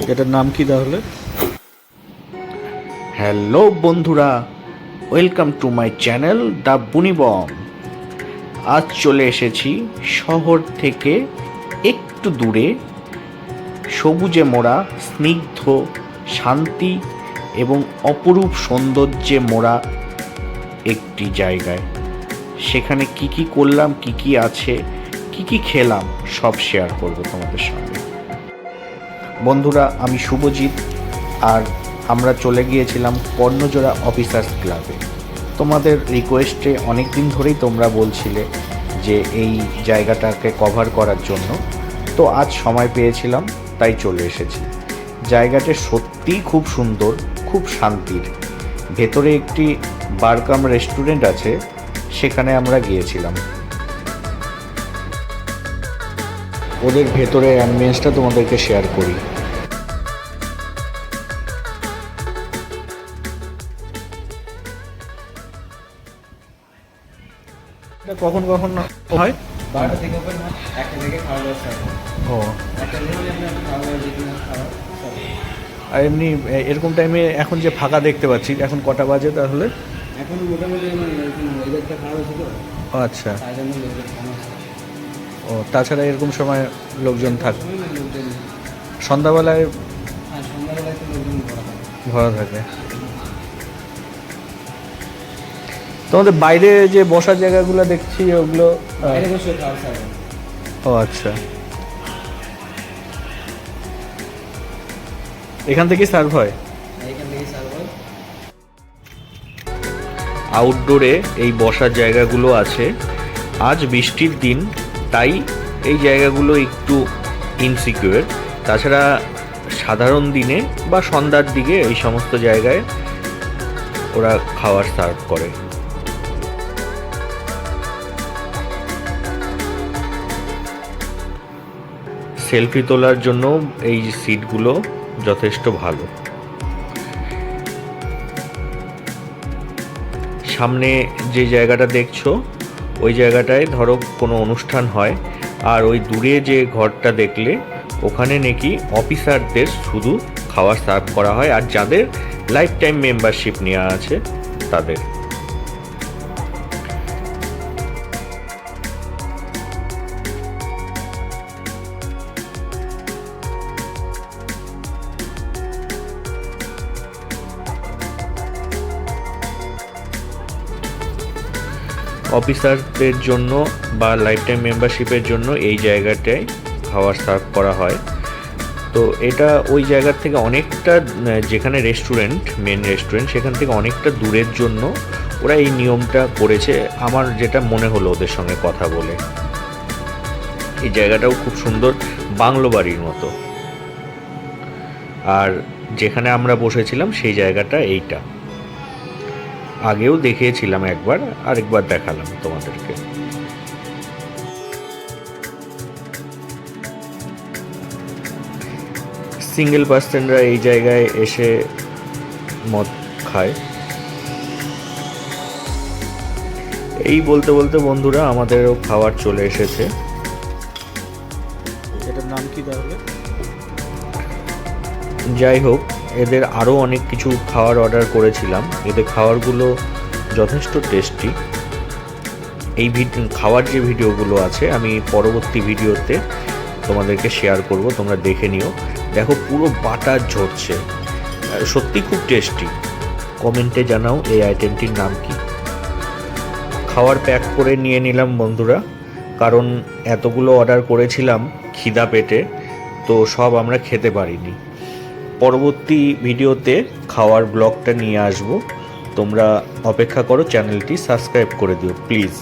এটার নাম কি তাহলে? হ্যালো বন্ধুরা, welcome to my channel the বুনিবম। আজ চলে এসেছি শহর থেকে একটু দূরে, সবুজে মোড়া, স্নিগ্ধ, শান্তি এবং অপরূপ সৌন্দর্যে মোড়া একটি জায়গায়। সেখানে কি কি করলাম, কি কি আছে, কি কি খেলাম, সব শেয়ার করব তোমাদের সঙ্গে। বন্ধুরা, আমি শুভজিৎ, আর আমরা চলে গিয়েছিলাম কর্ণজোড়া অফিসার্স ক্লাবে। তোমাদের রিকোয়েস্টে অনেক দিন ধরেই তোমরা বলছিলে যে এই জায়গাটাকে কভার করার জন্য, তো আজ সময় পেয়েছিলাম তাই চলে এসেছি। জায়গাটা সত্যিই খুব সুন্দর, খুব শান্তির। ভেতরে একটি বারকাম রেস্টুরেন্ট আছে, সেখানে আমরা গিয়েছিলাম। ওদের ভেতরে অ্যাম্বিয়েন্সটা তোমাদেরকে শেয়ার করি। এটা কখন কখন হয়? 12টা থেকে ওপেন হয়, 1টা থেকে খাওয়া দাওয়া স্টার্ট হয়। ও, 1টা থেকে হলে আপনার খাওয়া দাওয়া যেখানে খাওয়া সব। আর এমনি এরকম টাইমে এখন যে ফাঁকা দেখতে পাচ্ছি, এখন কটা বাজে তাহলে? এখন মোটামুটি এরকম ওয়েদারটা খারাপ আছে তো, ও আচ্ছা। তাই জন্য লোকজন কম আছে। ও, তাছাড়া এরকম সময় লোকজন থাকে? সময় না লোকজন, সন্ধ্যাবেলায় আর সন্ধ্যাবেলায় তো লোকজন ভরা থাকে। ভরা থাকে। তোমাদের বাইরে যে বসার জায়গাগুলো দেখছি ওগুলো? বাইরে বসে খাওয়া সার্ভ। ও আচ্ছা, এখান থেকেই সার্ভ হয়? এইখান থেকে সার্ভ হয়। আউটডোরে এই বসার জায়গাগুলো আছে। আজ বৃষ্টির দিন, তাই এই জায়গাগুলো একটু ইনসিকিউর। তাছাড়া সাধারণ দিনে বা সন্ধ্যার দিকে এই সমস্ত জায়গায় ওরা খাবার সার্ভ করে। সেলফি তোলার জন্য এই সিটগুলো যথেষ্ট ভালো। সামনে যে জায়গাটা দেখছো, ওই জায়গাটায় ধরো কোনো অনুষ্ঠান হয়, আর ওই দূরে যে ঘরটা দেখলে, ওখানে নাকি অফিসারদের শুধু খাবার সার্ভ করা হয়, আর যাদের লাইফ টাইম মেম্বারশিপ নেওয়া আছে তাদের। অফিসারদের জন্য বা লাইফ টাইম মেম্বারশিপের জন্য এই জায়গাটায় খাবার সার্ভ করা হয়। তো এটা ওই জায়গার থেকে অনেকটা, যেখানে রেস্টুরেন্ট, মেন রেস্টুরেন্ট, সেখান থেকে অনেকটা দূরের জন্য ওরা এই নিয়মটা করেছে, আমার যেটা মনে হলো ওদের সঙ্গে কথা বলে। এই জায়গাটাও খুব সুন্দর, বাংলো বাড়ির মতো। আর যেখানে আমরা বসেছিলাম সেই জায়গাটা এইটা, আগেও দেখিয়েছিলাম একবার, আরেকবার দেখালাম তোমাদেরকে। সিঙ্গেল পার্সনরা এই জায়গায় এসে মদ খায়। এই বলতে বলতে বন্ধুরা আমাদেরও খাবার চলে এসেছে। এটার নাম কি তাহলে? যাই হোক, এদের আরও অনেক কিছু খাবার অর্ডার করেছিলাম। এদের খাবারগুলো যথেষ্ট টেস্টি। এই খাওয়ার যে ভিডিওগুলো আছে আমি পরবর্তী ভিডিওতে তোমাদেরকে শেয়ার করব, তোমরা দেখে নিও। দেখো, পুরো বাটার ঝরছে, সত্যি খুব টেস্টি। কমেন্টে জানাও এই আইটেমটির নাম কি। খাবার প্যাক করে নিয়ে নিলাম বন্ধুরা, কারণ এতগুলো অর্ডার করেছিলাম খিদা পেটে, তো সব আমরা খেতে পারিনি। পরবর্তী ভিডিওতে খাওয়ার ব্লগটা নিয়ে আসব, তোমরা অপেক্ষা করো, চ্যানেলটি সাবস্ক্রাইব করে দিও প্লিজ।